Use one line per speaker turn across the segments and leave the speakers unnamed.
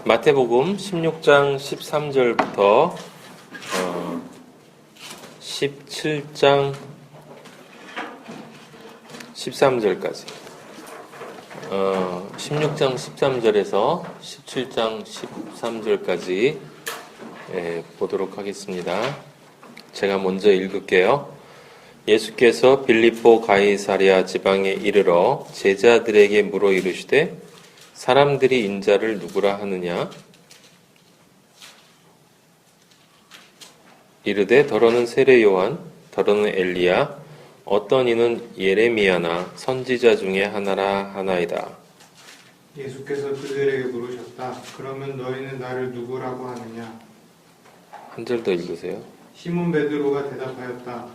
마태복음 16장 13절부터 17장 13절까지 16장 13절에서 17장 13절까지 보도록 하겠습니다. 제가 먼저 읽을게요. 예수께서 빌립보 가이사랴 지방에 이르러 제자들에게 물어 이르시되 사람들이 인자를 누구라 하느냐? 이르되 더러는 세례 요한, 더러는 엘리야, 어떤 이는 예레미야나 선지자 중에 하나라 하나이다.
예수께서 그들에게 물으셨다. 그러면 너희는 나를 누구라고 하느냐?
한 절 더 읽으세요.
시몬 베드로가 대답하였다.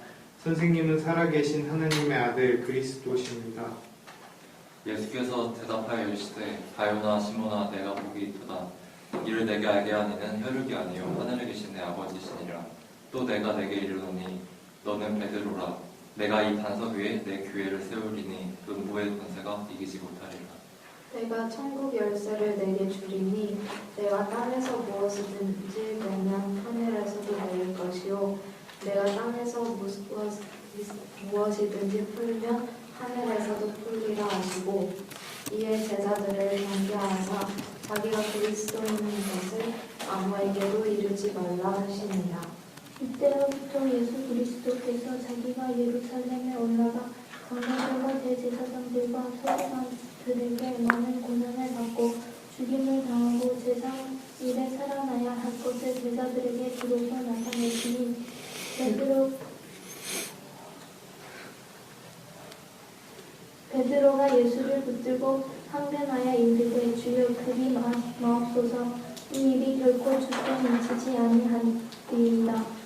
선생님은 살아계신 하나님의 아들 그리스도십니다.
예수께서 대답하여 이르시되 가요나 시몬아 내가 복이 있도다. 이를 내게 알게 하니는 혈육이 아니요 하늘에 계신 내 아버지시니라. 또 내가 내게 이르노니 너는 베드로라. 내가 이 반석 위에 내 교회를 세우리니 음부의 권세가 이기지 못하리라. 내가
천국 열쇠를 내게 주리니 내가 땅에서 무엇이든지 내면 하늘에서도 내릴 것이요 내가 땅에서 무엇이든지 풀면 하늘에서도 풀리라 하시고 이에 제자들을 경계하사 자기가 그리스도인 것을 아무에게도 이르지 말라 하시니라.
이때로부터 예수 그리스도께서 자기가 예루살렘에 올라가 강사들과 대제사장들과 서기관들에게 많은 고난을 받고 죽임을 당하고 제3일에 살아나야 할 것을 제자들에게 기록해 나타내시니 베드로가 예수를 붙들고 항변하여 이르되 주여 그리 마옵소서 이 일이 결코 주께 미치지 아니하리이다.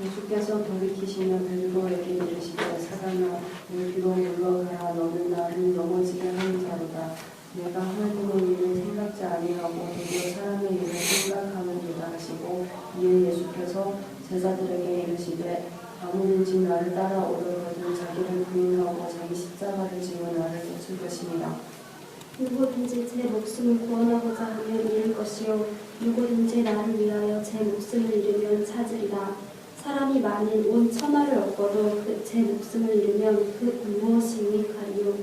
예수께서 돌이키시며 베드로에게 이르시되 사단아 내 뒤로 물러가라. 너는 나를 넘어지게 하는 자로다. 내가 하나님의 일을 생각지 아니하고 도리어 사람의 일을 생각하는도다 하시고 이에 예수께서 제자들에게 이르시되 아무든지 나를 따라오려거든 자기를 부인하고 자기 십자가를 지고 나를 쫓을 것입니다.
누구든지 제 목숨을 구원하고자 하면 잃을 것이요 누구든지 나를 위하여 제 목숨을 잃으면 찾으리라. 사람이 만일 온 천하를 얻고도 제 목숨을 잃으면 그 무엇이 유익하리요?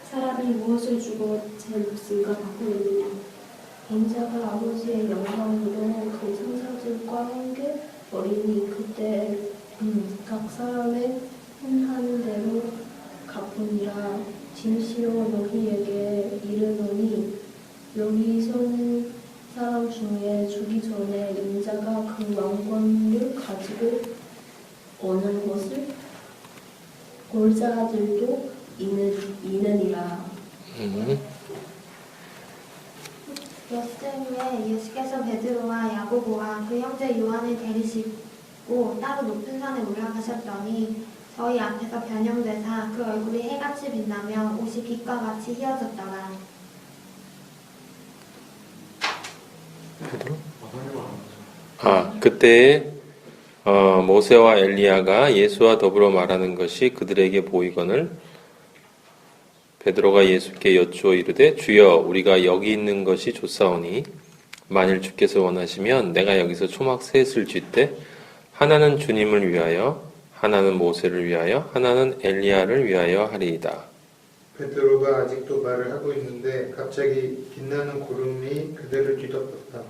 사람이 무엇을 주고 제 목숨과 바꾸느냐?
인자가 아버지의 영광으로 그 천사들과 함께 오리니 그때 각 사람의 행하는 대로 갚으니라. 진시로 너희에게 이르노니 여기 서는 사람 중에 주기 전에 인자가 그 왕권을 가지고 오는 것을 볼 자들도 이느니라.
엿새 후에 예수께서 베드로와 야고보와 그 형제 요한을 데리시고 따로 높은 산에 올라가셨더니 저희 앞에서 변형되사 그 얼굴이 해같이 빛나며 옷이 빛과 같이 휘어졌더라.
그때 모세와 엘리야가 예수와 더불어 말하는 것이 그들에게 보이거늘 베드로가 예수께 여쭈어 이르되 주여 우리가 여기 있는 것이 좋사오니 만일 주께서 원하시면 내가 여기서 초막 셋을 쥐때 하나는 주님을 위하여 하나는 모세를 위하여 하나는 엘리야를 위하여 하리이다.
베드로가 아직도 말을 하고 있는데 갑자기 빛나는 구름이 그들을 뒤덮었다.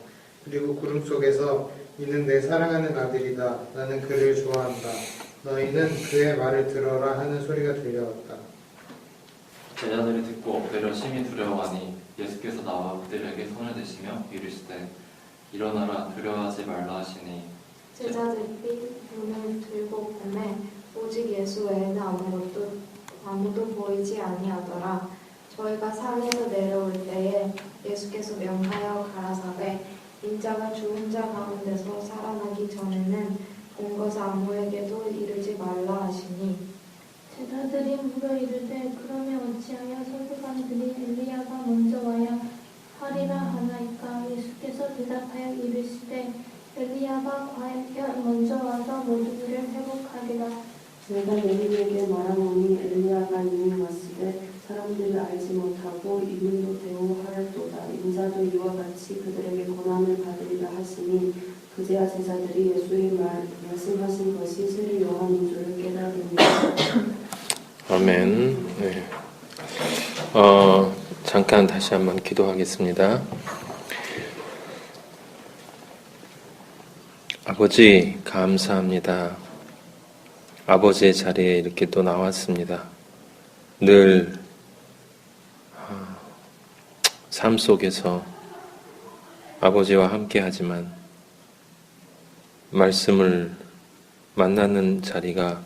그리고 구름 속에서 이는 내 사랑하는 아들이다. 나는 그를 좋아한다. 너희는 그의 말을 들어라 하는 소리가 들려왔다.
제자들이 듣고 엎드려 심히 두려워하니 예수께서 나와 그들에게 손을 대시며 이르시되 일어나라 두려워하지 말라 하시니
제자들이 눈을 들고 보매 오직 예수 외에는 아무도 보이지 아니하더라. 저희가 산에서 내려올 때에 예수께서 명하여 가라사대 인자가 죽은 자 가운데서 살아나기 전에는 본 것을 아무에게도 이르지 말라 하시니
제자들이 물어 이르되 그러면 어찌하여 서기관들이 엘리야가 먼저 와야 하리라 하나이까? 예수께서 대답하여 이르시되 엘리야가 과연 먼저 와서 모두를 회복하리라.
내가 너희에게 말하노니 엘리야가 이미 왔으되 사람들이 알지 못하고 이들도 대우하였도다. 인자도 이와 같이 그들에게 고난을 고난을 받으리라 하시니 그제야 제자들이 예수의 말씀하신 것이 세례 요한인 줄을 깨달으니라.
아멘. 네. 잠깐 다시 한번 기도하겠습니다. 아버지, 감사합니다. 아버지의 자리에 이렇게 또 나왔습니다. 늘 삶 속에서 아버지와 함께 하지만 말씀을 만나는 자리가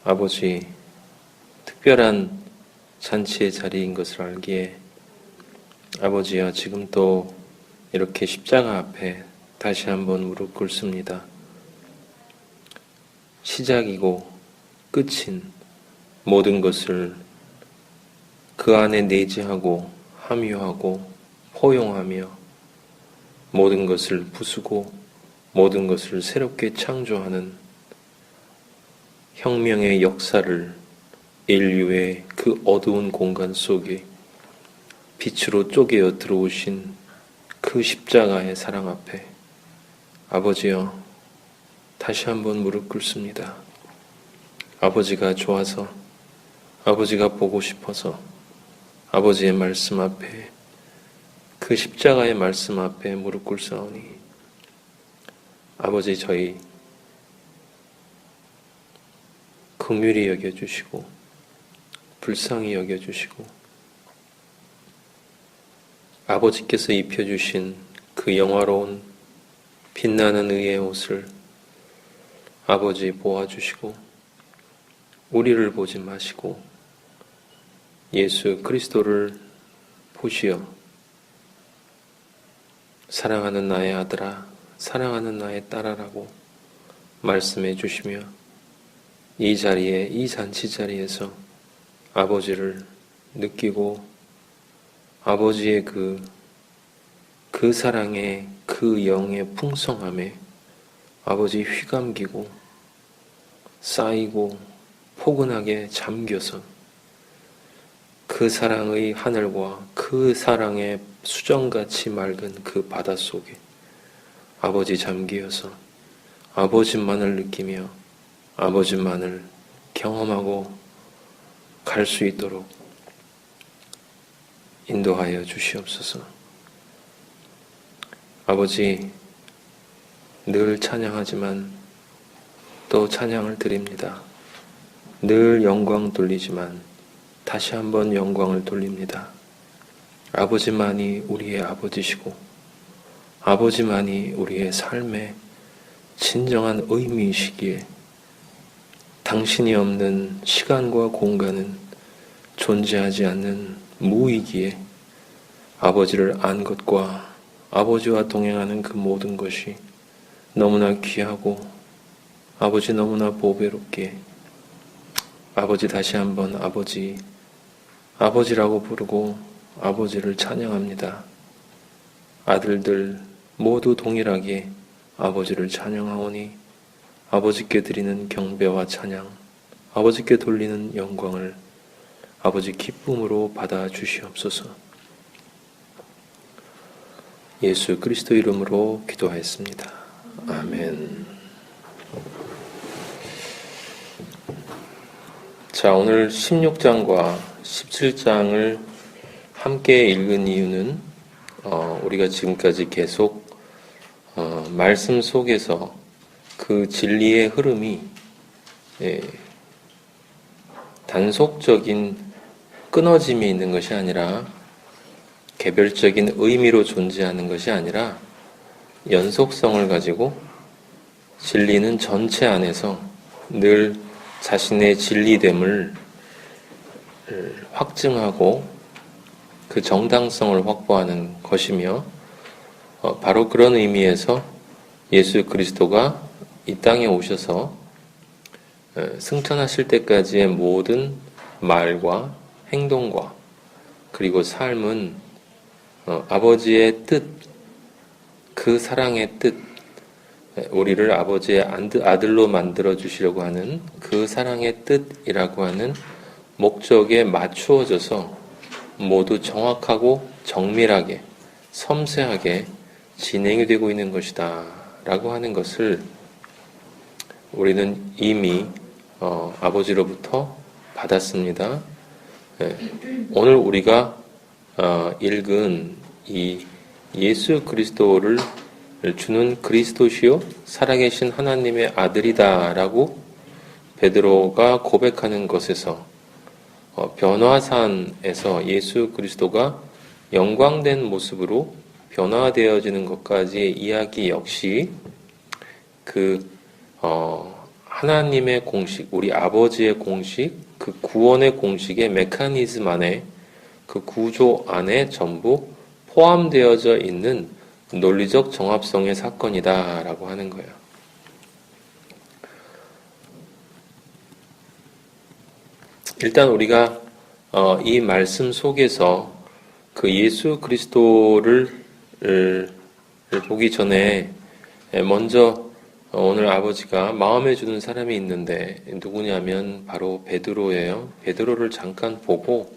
아버지 특별한 잔치의 자리인 것을 알기에 아버지여 지금 또 이렇게 십자가 앞에 다시 한번 무릎 꿇습니다. 시작이고 끝인 모든 것을 그 안에 내재하고 함유하고 포용하며 모든 것을 부수고 모든 것을 새롭게 창조하는 혁명의 역사를 인류의 그 어두운 공간 속에 빛으로 쪼개어 들어오신 그 십자가의 사랑 앞에 아버지여 다시 한번 무릎 꿇습니다. 아버지가 좋아서 아버지가 보고 싶어서 아버지의 말씀 앞에 그 십자가의 말씀 앞에 무릎 꿇사오니 아버지 저희 긍휼히 여겨주시고 불쌍히 여겨주시고 아버지께서 입혀주신 그 영화로운 빛나는 의의 옷을 아버지 보아주시고 우리를 보지 마시고 예수 그리스도를 보시어 사랑하는 나의 아들아 사랑하는 나의 딸아라고 말씀해 주시며 이 자리에 이 잔치 자리에서 아버지를 느끼고 아버지의 그 사랑의 그 영의 풍성함에 아버지 휘감기고 쌓이고 포근하게 잠겨서 그 사랑의 하늘과 그 사랑의 수정같이 맑은 그 바닷속에 아버지 잠기어서 아버지만을 느끼며 아버지만을 경험하고 갈 수 있도록 인도하여 주시옵소서. 아버지, 늘 찬양하지만 또 찬양을 드립니다. 늘 영광 돌리지만 다시 한번 영광을 돌립니다. 아버지만이 우리의 아버지시고 아버지만이 우리의 삶의 진정한 의미이시기에 당신이 없는 시간과 공간은 존재하지 않는 무이기에 아버지를 안 것과 아버지와 동행하는 그 모든 것이 너무나 귀하고 아버지 너무나 보배롭게 아버지 다시 한번 아버지라고 부르고 아버지를 찬양합니다. 아들들 모두 동일하게 아버지를 찬양하오니 아버지께 드리는 경배와 찬양, 아버지께 돌리는 영광을 아버지 기쁨으로 받아 주시옵소서. 예수 그리스도 이름으로 기도하였습니다. 아멘. 자, 오늘 16장과 17장을 함께 읽은 이유는 우리가 지금까지 계속 말씀 속에서 그 진리의 흐름이 단속적인 끊어짐이 있는 것이 아니라 개별적인 의미로 존재하는 것이 아니라 연속성을 가지고 진리는 전체 안에서 늘 자신의 진리됨을 확증하고 그 정당성을 확보하는 것이며 바로 그런 의미에서 예수 그리스도가 이 땅에 오셔서 승천하실 때까지의 모든 말과 행동과 그리고 삶은 아버지의 뜻, 그 사랑의 뜻, 우리를 아버지의 아들로 만들어 주시려고 하는 그 사랑의 뜻이라고 하는 목적에 맞추어져서 모두 정확하고 정밀하게 섬세하게 진행이 되고 있는 것이다 라고 하는 것을 우리는 이미 아버지로부터 받았습니다. 오늘 우리가 읽은 이 예수 그리스도를 주는 그리스도시요 살아계신 하나님의 아들이다 라고 베드로가 고백하는 것에서 변화산에서 예수 그리스도가 영광된 모습으로 변화되어지는 것까지의 이야기 역시 하나님의 공식, 우리 아버지의 공식, 그 구원의 공식의 메커니즘 안에, 그 구조 안에 전부 포함되어져 있는 논리적 정합성의 사건이다 라고 하는 거예요. 일단 우리가 이 말씀 속에서 그 예수 그리스도를 보기 전에 먼저 오늘 아버지가 마음에 주는 사람이 있는데 누구냐면 바로 베드로예요. 베드로를 잠깐 보고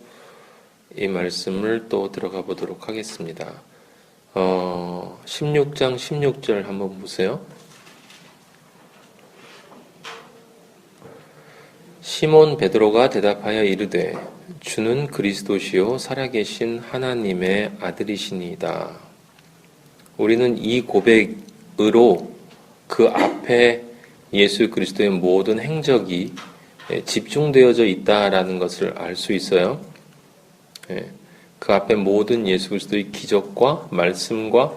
이 말씀을 또 들어가 보도록 하겠습니다. 16장 16절 한번 보세요. 시몬 베드로가 대답하여 이르되 주는 그리스도시요 살아계신 하나님의 아들이시니이다. 우리는 이 고백으로 그 앞에 예수 그리스도의 모든 행적이 집중되어져 있다라는 것을 알 수 있어요. 그 앞에 모든 예수 그리스도의 기적과 말씀과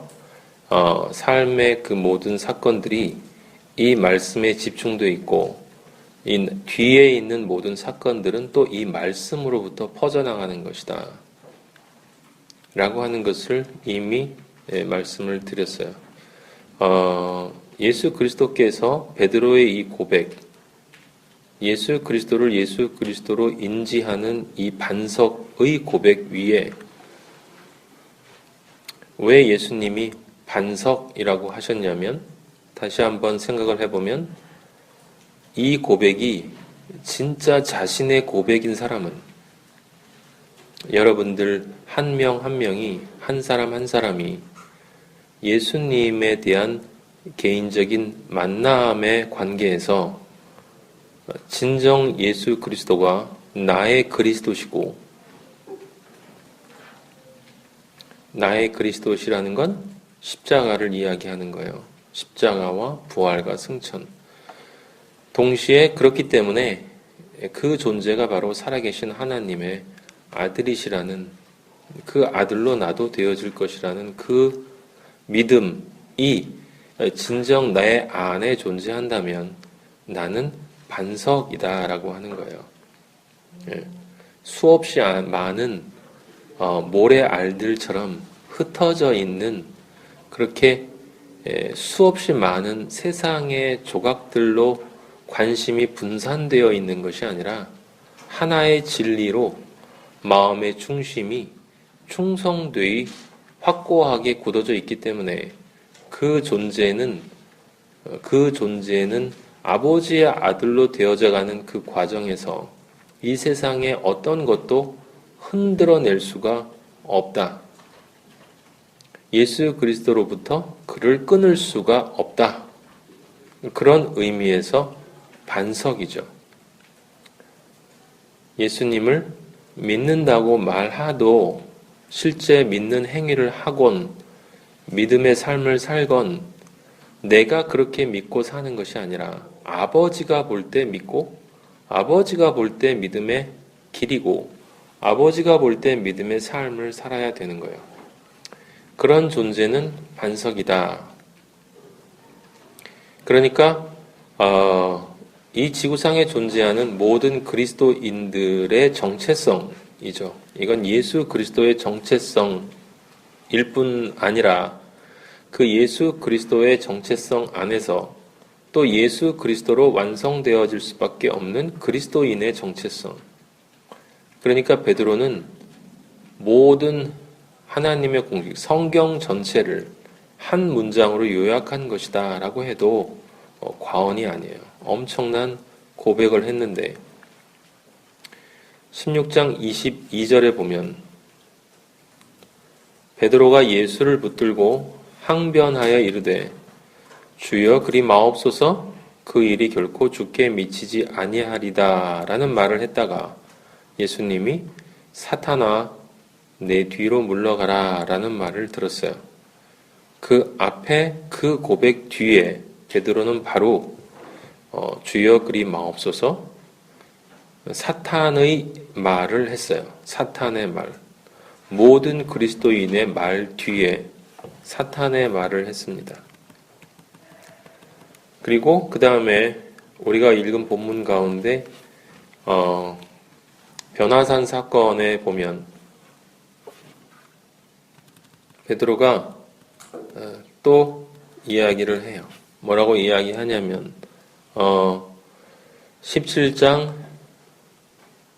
삶의 그 모든 사건들이 이 말씀에 집중되어 있고 이 뒤에 있는 모든 사건들은 또 이 말씀으로부터 퍼져나가는 것이다 라고 하는 것을 이미 말씀을 드렸어요. 예수 그리스도께서 베드로의 이 고백, 예수 그리스도를 예수 그리스도로 인지하는 이 반석의 고백 위에 왜 예수님이 반석이라고 하셨냐면, 다시 한번 생각을 해보면 이 고백이 진짜 자신의 고백인 사람은 여러분들 한 명 한 명이, 한 사람 한 사람이 예수님에 대한 개인적인 만남의 관계에서 진정 예수 그리스도가 나의 그리스도시고, 나의 그리스도시라는 건 십자가를 이야기하는 거예요. 십자가와 부활과 승천. 동시에 그렇기 때문에 그 존재가 바로 살아계신 하나님의 아들이시라는, 그 아들로 나도 되어질 것이라는 그 믿음이 진정 내 안에 존재한다면 나는 반석이다라고 하는 거예요. 수없이 많은 모래알들처럼 흩어져 있는, 그렇게 수없이 많은 세상의 조각들로 관심이 분산되어 있는 것이 아니라 하나의 진리로 마음의 중심이 충성되이 확고하게 굳어져 있기 때문에 그 존재는 아버지의 아들로 되어져가는 그 과정에서 이 세상의 어떤 것도 흔들어낼 수가 없다. 예수 그리스도로부터 그를 끊을 수가 없다. 그런 의미에서 반석이죠. 예수님을 믿는다고 말하도 실제 믿는 행위를 하건 믿음의 삶을 살건 내가 그렇게 믿고 사는 것이 아니라 아버지가 볼 때 믿고, 아버지가 볼 때 믿음의 길이고, 아버지가 볼 때 믿음의 삶을 살아야 되는 거예요. 그런 존재는 반석이다. 그러니까 이 지구상에 존재하는 모든 그리스도인들의 정체성이죠. 이건 예수 그리스도의 정체성일 뿐 아니라 그 예수 그리스도의 정체성 안에서 또 예수 그리스도로 완성되어질 수밖에 없는 그리스도인의 정체성. 그러니까 베드로는 모든 하나님의 공식, 성경 전체를 한 문장으로 요약한 것이다 라고 해도 과언이 아니에요. 엄청난 고백을 했는데 16장 22절에 보면 베드로가 예수를 붙들고 항변하여 이르되 주여 그리 마옵소서 그 일이 결코 주께 미치지 아니하리다 라는 말을 했다가 예수님이 사탄아 내 뒤로 물러가라 라는 말을 들었어요. 그 앞에 그 고백 뒤에 베드로는 바로 주여 그리 마옵소서 사탄의 말을 했어요. 사탄의 말. 모든 그리스도인의 말 뒤에 사탄의 말을 했습니다. 그리고 그 다음에 우리가 읽은 본문 가운데 변화산 사건에 보면 베드로가 또 이야기를 해요. 뭐라고 이야기하냐면 17장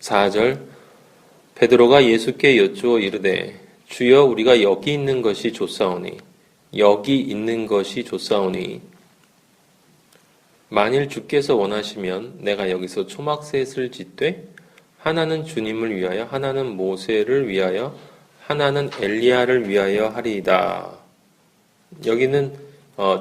4절 베드로가 예수께 여쭈어 이르되 주여 우리가 여기 있는 것이 좋사오니 여기 있는 것이 좋사오니 만일 주께서 원하시면 내가 여기서 초막셋을 짓되 하나는 주님을 위하여 하나는 모세를 위하여 하나는 엘리야를 위하여 하리이다. 여기는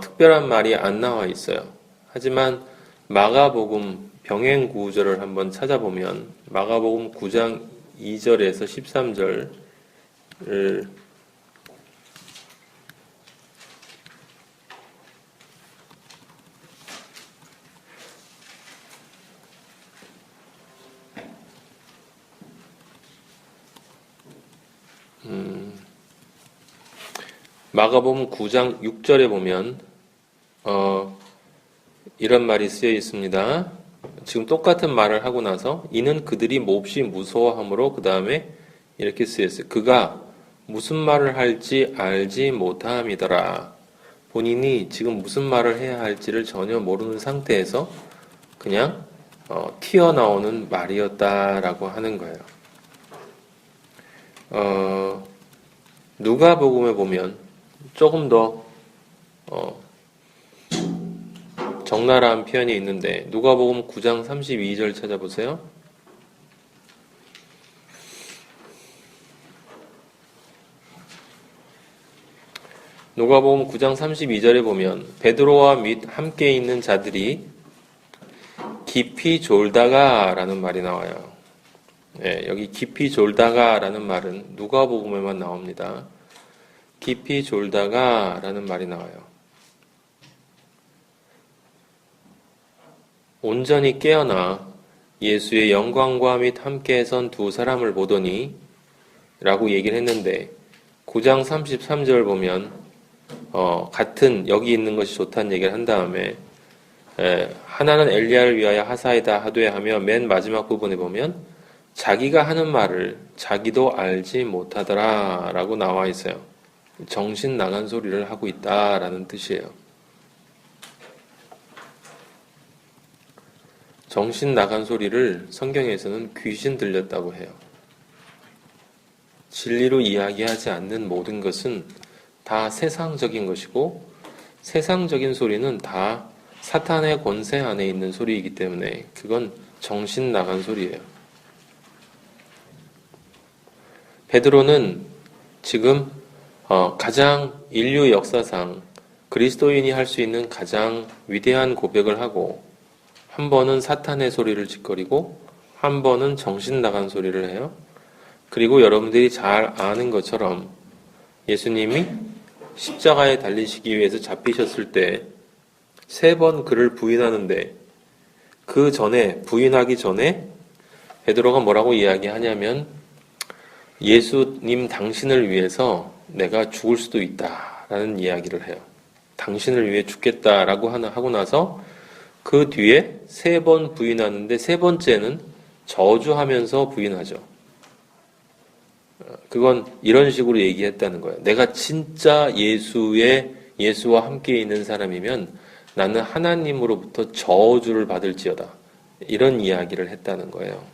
특별한 말이 안 나와 있어요. 하지만 마가복음 병행 구절을 한번 찾아보면 마가복음 9장 2절에서 13절을 마가복음 9장 6절에 보면 이런 말이 쓰여 있습니다. 지금 똑같은 말을 하고 나서 이는 그들이 몹시 무서워하므로 그 다음에 이렇게 쓰였어요. 그가 무슨 말을 할지 알지 못함이더라. 본인이 지금 무슨 말을 해야 할지를 전혀 모르는 상태에서 그냥 튀어나오는 말이었다라고 하는 거예요. 누가복음에 보면 조금 더 적나라한 표현이 있는데 누가복음 9장 32절 찾아보세요. 누가복음 9장 32절에 보면 베드로와 및 함께 있는 자들이 깊이 졸다가 라는 말이 나와요. 네, 여기 깊이 졸다가 라는 말은 누가복음에만 나옵니다. 깊이 졸다가 라는 말이 나와요. 온전히 깨어나 예수의 영광과 및 함께 선 두 사람을 보더니 라고 얘기를 했는데 9장 33절 보면 같은 여기 있는 것이 좋다는 얘기를 한 다음에 하나는 엘리야를 위하여 하사이다 하되 하며 맨 마지막 부분에 보면 자기가 하는 말을 자기도 알지 못하더라 라고 나와 있어요. 정신 나간 소리를 하고 있다라는 뜻이에요. 정신 나간 소리를 성경에서는 귀신 들렸다고 해요. 진리로 이야기하지 않는 모든 것은 다 세상적인 것이고 세상적인 소리는 다 사탄의 권세 안에 있는 소리이기 때문에 그건 정신 나간 소리예요. 베드로는 지금 가장 인류 역사상 그리스도인이 할 수 있는 가장 위대한 고백을 하고 한 번은 사탄의 소리를 짓거리고 한 번은 정신 나간 소리를 해요. 그리고 여러분들이 잘 아는 것처럼 예수님이 십자가에 달리시기 위해서 잡히셨을 때 3번 그를 부인하는데 그 전에 부인하기 전에 베드로가 뭐라고 이야기하냐면 예수님 당신을 위해서 내가 죽을 수도 있다라는 이야기를 해요. 당신을 위해 죽겠다라고 하고 나서 그 뒤에 3번 부인하는데 3번째는 저주하면서 부인하죠. 그건 이런 식으로 얘기했다는 거예요. 내가 진짜 예수와 함께 있는 사람이면 나는 하나님으로부터 저주를 받을지어다. 이런 이야기를 했다는 거예요.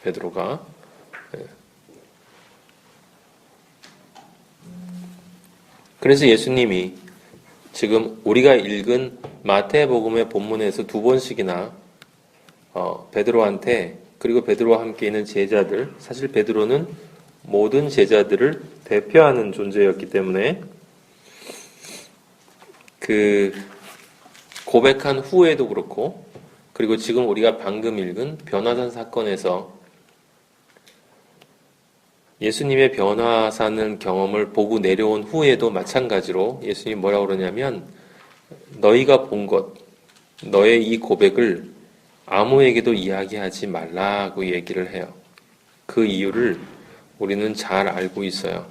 베드로가. 그래서 예수님이 지금 우리가 읽은 마태복음의 본문에서 2번씩이나 베드로한테 그리고 베드로와 함께 있는 제자들, 사실 베드로는 모든 제자들을 대표하는 존재였기 때문에 그 고백한 후에도 그렇고, 그리고 지금 우리가 방금 읽은 변화산 사건에서 예수님의 변화사는 경험을 보고 내려온 후에도 마찬가지로 예수님이 뭐라고 그러냐면, 너희가 본 것, 너의 이 고백을 아무에게도 이야기하지 말라고 얘기를 해요. 그 이유를 우리는 잘 알고 있어요.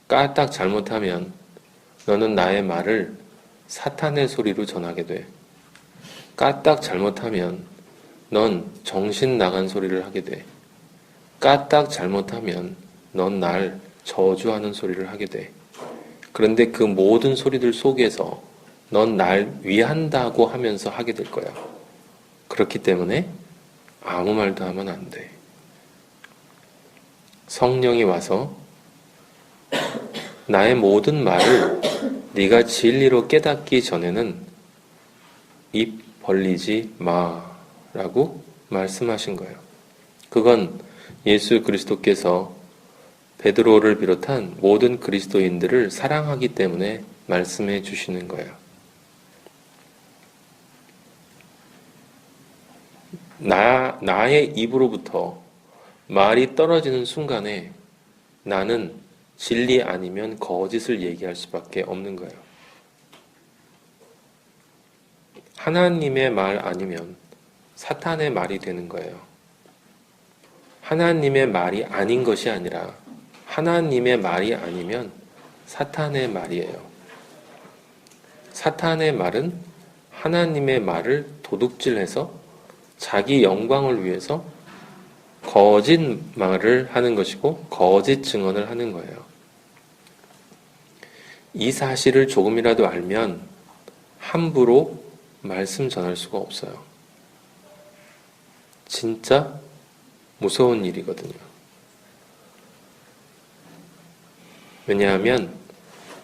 까딱 잘못하면 너는 나의 말을 사탄의 소리로 전하게 돼. 까딱 잘못하면 넌 정신 나간 소리를 하게 돼. 까딱 잘못하면 넌 날 저주하는 소리를 하게 돼. 그런데 그 모든 소리들 속에서 넌 날 위한다고 하면서 하게 될 거야. 그렇기 때문에 아무 말도 하면 안 돼. 성령이 와서 나의 모든 말을 네가 진리로 깨닫기 전에는 입 벌리지 마라고 말씀하신 거예요. 그건 예수 그리스도께서 베드로를 비롯한 모든 그리스도인들을 사랑하기 때문에 말씀해 주시는 거예요. 나의 입으로부터 말이 떨어지는 순간에 나는 진리 아니면 거짓을 얘기할 수밖에 없는 거예요. 하나님의 말 아니면 사탄의 말이 되는 거예요. 하나님의 말이 아닌 것이 아니라 하나님의 말이 아니면 사탄의 말이에요. 사탄의 말은 하나님의 말을 도둑질해서 자기 영광을 위해서 거짓 말을 하는 것이고 거짓 증언을 하는 거예요. 이 사실을 조금이라도 알면 함부로 말씀 전할 수가 없어요. 진짜 무서운 일이거든요. 왜냐하면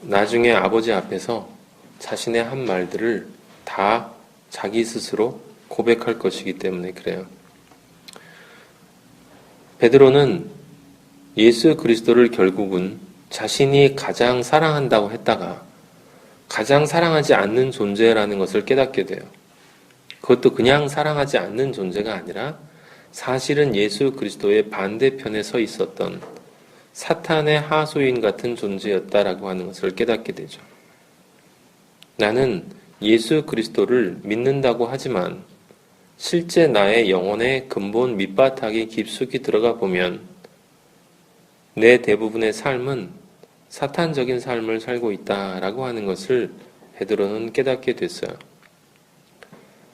나중에 아버지 앞에서 자신의 한 말들을 다 자기 스스로 고백할 것이기 때문에 그래요. 베드로는 예수 그리스도를 결국은 자신이 가장 사랑한다고 했다가 가장 사랑하지 않는 존재라는 것을 깨닫게 돼요. 그것도 그냥 사랑하지 않는 존재가 아니라 사실은 예수 그리스도의 반대편에 서 있었던 사탄의 하수인 같은 존재였다라고 하는 것을 깨닫게 되죠. 나는 예수 그리스도를 믿는다고 하지만 실제 나의 영혼의 근본 밑바닥에 깊숙이 들어가 보면 내 대부분의 삶은 사탄적인 삶을 살고 있다라고 하는 것을 베드로는 깨닫게 됐어요.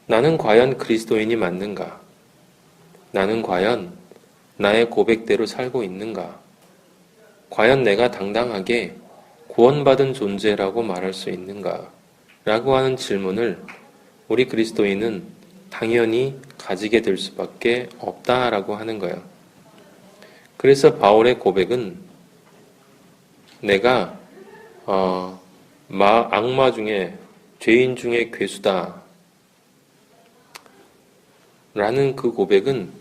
나는 과연 그리스도인이 맞는가? 나는 과연 나의 고백대로 살고 있는가? 과연 내가 당당하게 구원받은 존재라고 말할 수 있는가? 라고 하는 질문을 우리 그리스도인은 당연히 가지게 될 수밖에 없다라고 하는 거예요. 그래서 바울의 고백은 내가 악마 중에 죄인 중에 괴수다 라는 그 고백은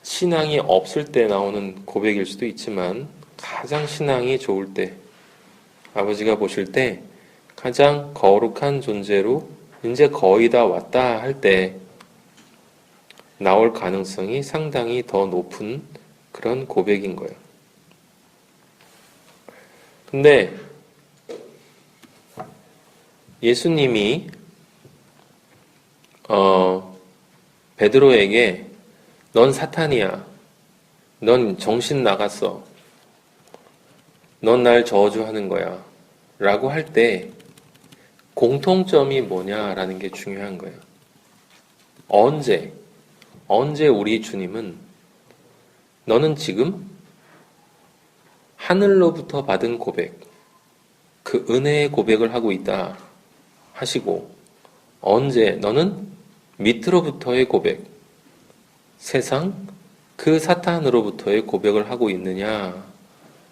신앙이 없을 때 나오는 고백일 수도 있지만 가장 신앙이 좋을 때 아버지가 보실 때 가장 거룩한 존재로 이제 거의 다 왔다 할 때 나올 가능성이 상당히 더 높은 그런 고백인 거예요. 근데 예수님이 베드로에게 넌 사탄이야. 넌 정신 나갔어. 넌 날 저주하는 거야. 라고 할 때 공통점이 뭐냐라는 게 중요한 거예요. 언제 우리 주님은 너는 지금 하늘로부터 받은 고백, 그 은혜의 고백을 하고 있다 하시고 언제 너는 밑으로부터의 고백, 세상 그 사탄으로부터의 고백을 하고 있느냐라고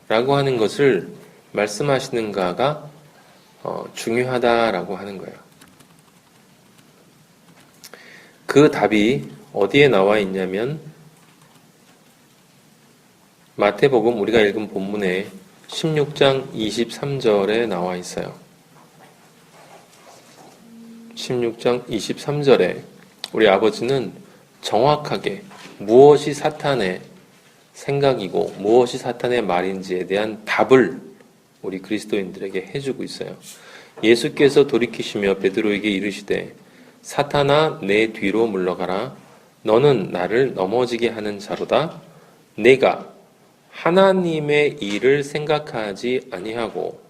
하는 것을 말씀하시는가가 중요하다라고 하는 거예요. 그 답이 어디에 나와 있냐면 마태복음 우리가 읽은 본문에 16장 23절에 나와 있어요. 16장 23절에 우리 아버지는 정확하게 무엇이 사탄의 생각이고 무엇이 사탄의 말인지에 대한 답을 우리 그리스도인들에게 해주고 있어요. 예수께서 돌이키시며 베드로에게 이르시되 사탄아 내 뒤로 물러가라. 너는 나를 넘어지게 하는 자로다. 내가 하나님의 일을 생각하지 아니하고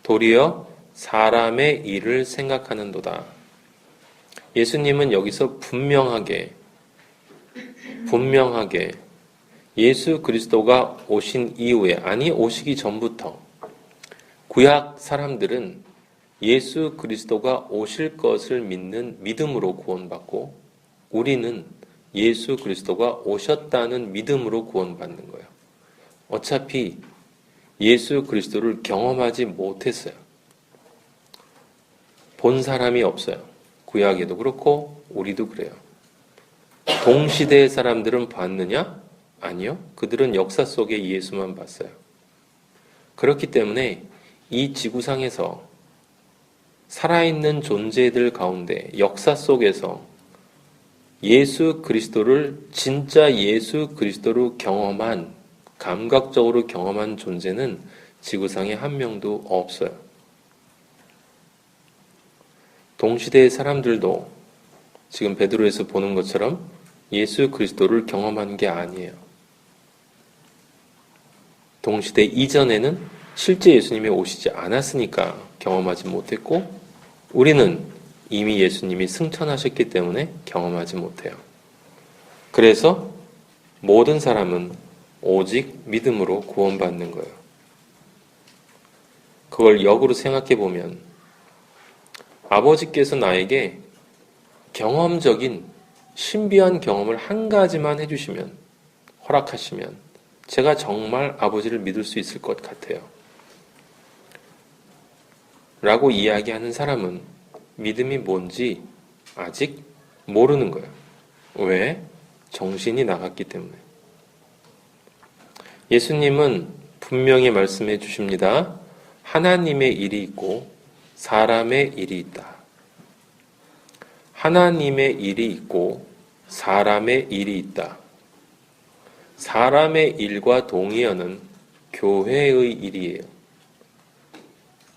도리어 사람의 일을 생각하는도다. 예수님은 여기서 분명하게 예수 그리스도가 오신 이후에, 아니 오시기 전부터 구약 사람들은 예수 그리스도가 오실 것을 믿는 믿음으로 구원받고 우리는 예수 그리스도가 오셨다는 믿음으로 구원받는 거예요. 어차피 예수 그리스도를 경험하지 못했어요. 본 사람이 없어요. 구약에도 그렇고 우리도 그래요. 동시대의 사람들은 봤느냐? 아니요. 그들은 역사 속에 예수만 봤어요. 그렇기 때문에 이 지구상에서 살아있는 존재들 가운데 역사 속에서 예수 그리스도를 진짜 예수 그리스도로 경험한, 감각적으로 경험한 존재는 지구상에 한 명도 없어요. 동시대의 사람들도 지금 베드로에서 보는 것처럼 예수 그리스도를 경험한 게 아니에요. 동시대 이전에는 실제 예수님이 오시지 않았으니까 경험하지 못했고 우리는 이미 예수님이 승천하셨기 때문에 경험하지 못해요. 그래서 모든 사람은 오직 믿음으로 구원받는 거예요. 그걸 역으로 생각해 보면 아버지께서 나에게 경험적인 신비한 경험을 한 가지만 해주시면, 허락하시면 제가 정말 아버지를 믿을 수 있을 것 같아요. 라고 이야기하는 사람은 믿음이 뭔지 아직 모르는 거예요. 왜? 정신이 나갔기 때문에. 예수님은 분명히 말씀해 주십니다. 하나님의 일이 있고 사람의 일이 있다. 하나님의 일이 있고 사람의 일이 있다. 사람의 일과 동의어는 교회의 일이에요.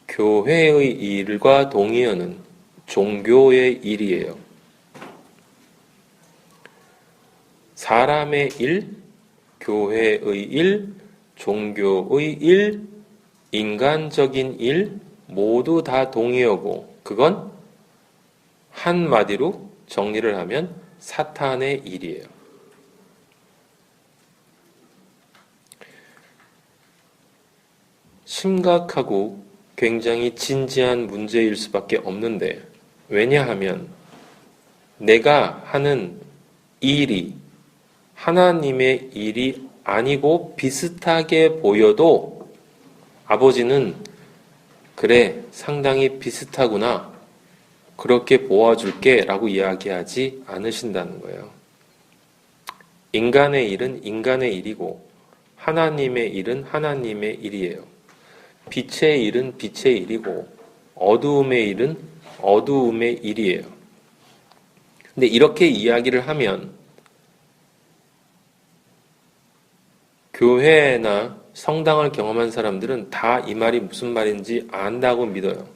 교회의 일과 동의어는 종교의 일이에요. 사람의 일, 교회의 일, 종교의 일, 인간적인 일 모두 다 동의어고 그건 한마디로 정리를 하면 사탄의 일이에요. 심각하고 굉장히 진지한 문제일 수밖에 없는데 왜냐하면 내가 하는 일이 하나님의 일이 아니고 비슷하게 보여도 아버지는 그래 상당히 비슷하구나 그렇게 보아줄게 라고 이야기하지 않으신다는 거예요. 인간의 일은 인간의 일이고 하나님의 일은 하나님의 일이에요. 빛의 일은 빛의 일이고 어두움의 일은 어두움의 일이에요. 근데 이렇게 이야기를 하면 교회나 성당을 경험한 사람들은 다 이 말이 무슨 말인지 안다고 믿어요.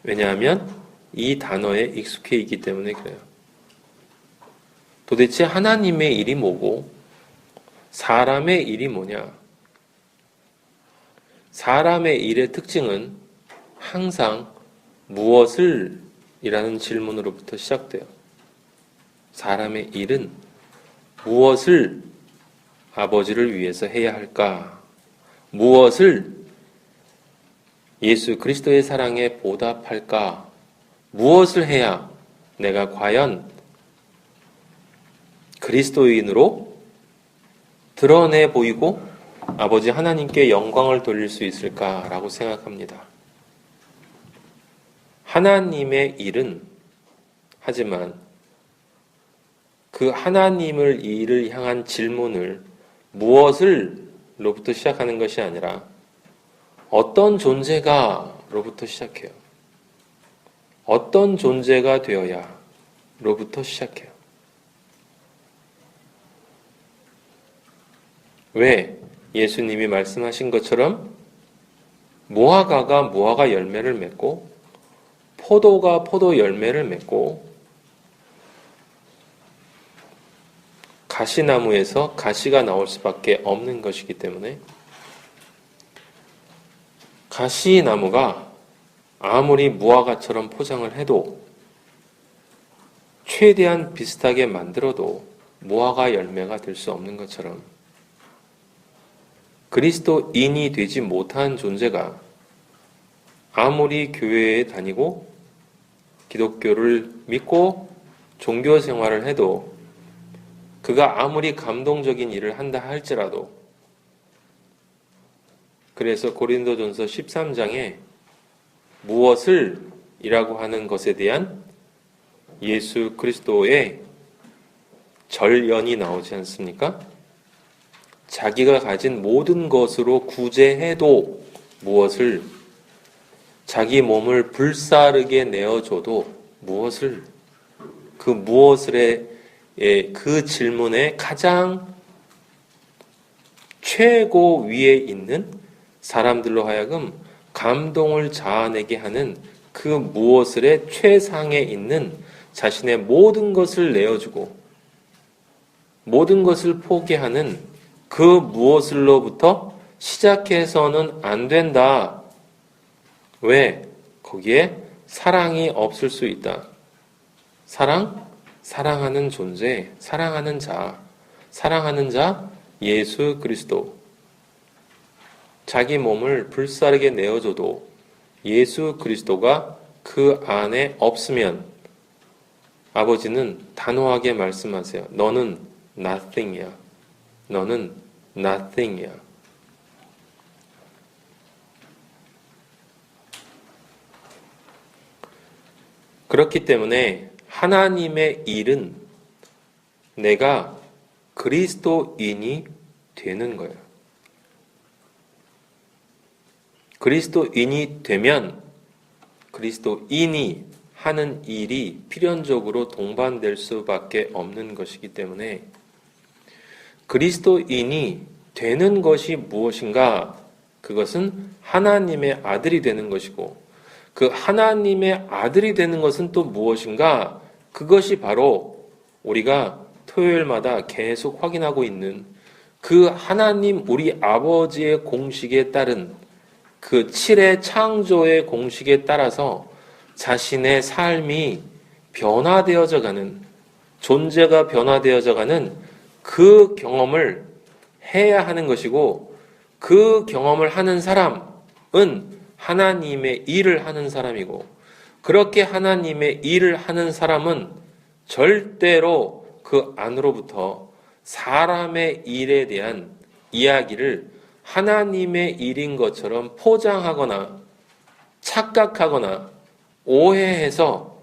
왜냐하면 이 단어에 익숙해 있기 때문에 그래요. 도대체 하나님의 일이 뭐고 사람의 일이 뭐냐? 사람의 일의 특징은 항상 무엇을 이라는 질문으로부터 시작돼요. 사람의 일은 무엇을 아버지를 위해서 해야 할까? 무엇을 예수 그리스도의 사랑에 보답할까? 무엇을 해야 내가 과연 그리스도인으로 드러내 보이고 아버지 하나님께 영광을 돌릴 수 있을까라고 생각합니다. 하나님의 일은 하지만 그 하나님을 일을 향한 질문을 무엇을 로부터 시작하는 것이 아니라 어떤 존재가로부터 시작해요. 어떤 존재가 되어야로부터 시작해요. 왜? 예수님이 말씀하신 것처럼 무화과가 무화과 열매를 맺고 포도가 포도 열매를 맺고 가시나무에서 가시가 나올 수밖에 없는 것이기 때문에 가시나무가 아무리 무화과처럼 포장을 해도 최대한 비슷하게 만들어도 무화과 열매가 될 수 없는 것처럼 그리스도인이 되지 못한 존재가 아무리 교회에 다니고 기독교를 믿고 종교 생활을 해도 그가 아무리 감동적인 일을 한다 할지라도 그래서 고린도전서 13장에 무엇을 이라고 하는 것에 대한 예수 그리스도의 절연이 나오지 않습니까? 자기가 가진 모든 것으로 구제해도 무엇을 자기 몸을 불사르게 내어줘도 무엇을 그 무엇을의 그 질문에 가장 최고 위에 있는 사람들로 하여금 감동을 자아내게 하는 그 무엇을의 최상에 있는 자신의 모든 것을 내어주고 모든 것을 포기하는 그 무엇을로부터 시작해서는 안 된다. 왜? 거기에 사랑이 없을 수 있다. 사랑하는 존재, 사랑하는 자, 예수 그리스도. 자기 몸을 불사르게 내어줘도 예수 그리스도가 그 안에 없으면 아버지는 단호하게 말씀하세요. 너는 nothing이야. 너는 nothing이야. 그렇기 때문에 하나님의 일은 내가 그리스도인이 되는 거예요. 그리스도인이 되면 그리스도인이 하는 일이 필연적으로 동반될 수밖에 없는 것이기 때문에 그리스도인이 되는 것이 무엇인가? 그것은 하나님의 아들이 되는 것이고 그 하나님의 아들이 되는 것은 또 무엇인가? 그것이 바로 우리가 토요일마다 계속 확인하고 있는 그 하나님 우리 아버지의 공식에 따른 그 7의 창조의 공식에 따라서 자신의 삶이 변화되어져 가는 존재가 변화되어져 가는 그 경험을 해야 하는 것이고 그 경험을 하는 사람은 하나님의 일을 하는 사람이고 그렇게 하나님의 일을 하는 사람은 절대로 그 안으로부터 사람의 일에 대한 이야기를 하나님의 일인 것처럼 포장하거나 착각하거나 오해해서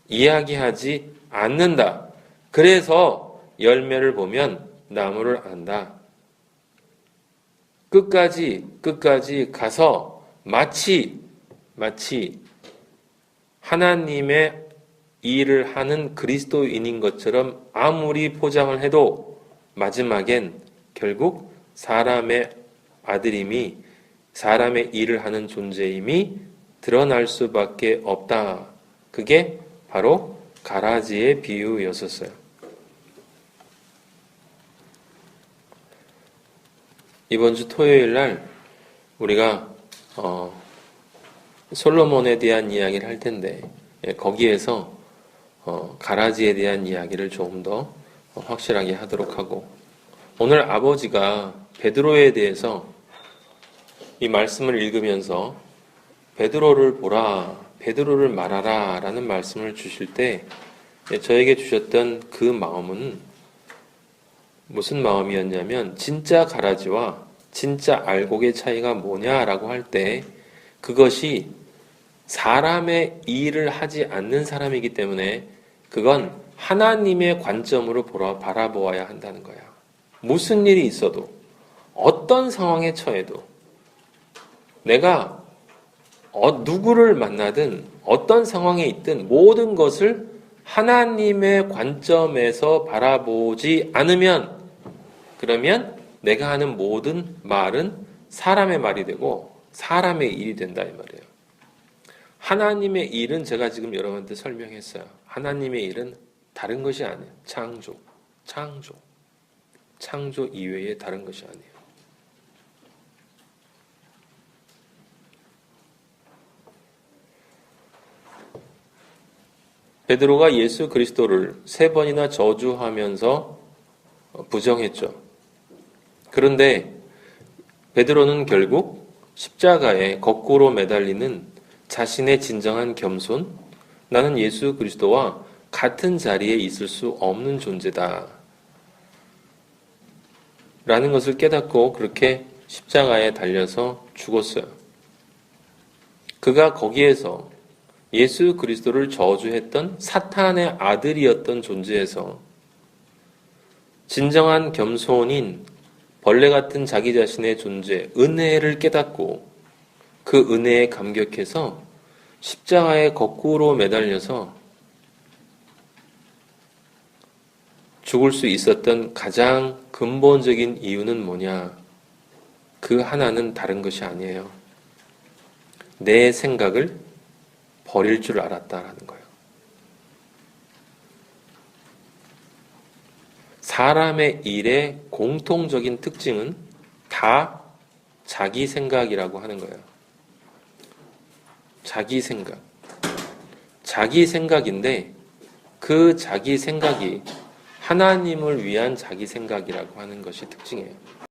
이야기하지 않는다. 그래서 열매를 보면 나무를 안다. 끝까지 가서 마치 하나님의 일을 하는 그리스도인인 것처럼 아무리 포장을 해도 마지막엔 결국 사람의 아들임이 사람의 일을 하는 존재임이 드러날 수밖에 없다. 그게 바로 가라지의 비유였었어요. 이번 주 토요일 날 우리가 솔로몬에 대한 이야기를 할 텐데 거기에서 가라지에 대한 이야기를 조금 더 확실하게 하도록 하고 오늘 아버지가 베드로에 대해서 이 말씀을 읽으면서 베드로를 보라, 베드로를 말하라 라는 말씀을 주실 때 저에게 주셨던 그 마음은 무슨 마음이었냐면 진짜 가라지와 진짜 알곡의 차이가 뭐냐라고 할 때 그것이 사람의 일을 하지 않는 사람이기 때문에 그건 하나님의 관점으로 바라보아야 한다는 거야. 무슨 일이 있어도 어떤 상황에 처해도 내가 누구를 만나든 어떤 상황에 있든 모든 것을 하나님의 관점에서 바라보지 않으면 그러면 내가 하는 모든 말은 사람의 말이 되고 사람의 일이 된다 이 말이에요. 하나님의 일은 제가 지금 여러분한테 설명했어요. 하나님의 일은 다른 것이 아니에요. 창조 이외에 다른 것이 아니에요. 베드로가 예수 그리스도를 3번이나 저주하면서 부정했죠. 그런데 베드로는 결국 십자가에 거꾸로 매달리는 자신의 진정한 겸손, 나는 예수 그리스도와 같은 자리에 있을 수 없는 존재다 라는 것을 깨닫고 그렇게 십자가에 달려서 죽었어요. 그가 거기에서 예수 그리스도를 저주했던 사탄의 아들이었던 존재에서 진정한 겸손인 벌레 같은 자기 자신의 존재, 은혜를 깨닫고 그 은혜에 감격해서 십자가에 거꾸로 매달려서 죽을 수 있었던 가장 근본적인 이유는 뭐냐? 그 하나는 다른 것이 아니에요. 내 생각을 버릴 줄 알았다라는 거예요. 사람의 일의 공통적인 특징은 다 자기 생각이라고 하는 거예요. 자기 생각. 자기 생각인데 그 자기 생각이 하나님을 위한 자기 생각이라고 하는 것이 특징이에요.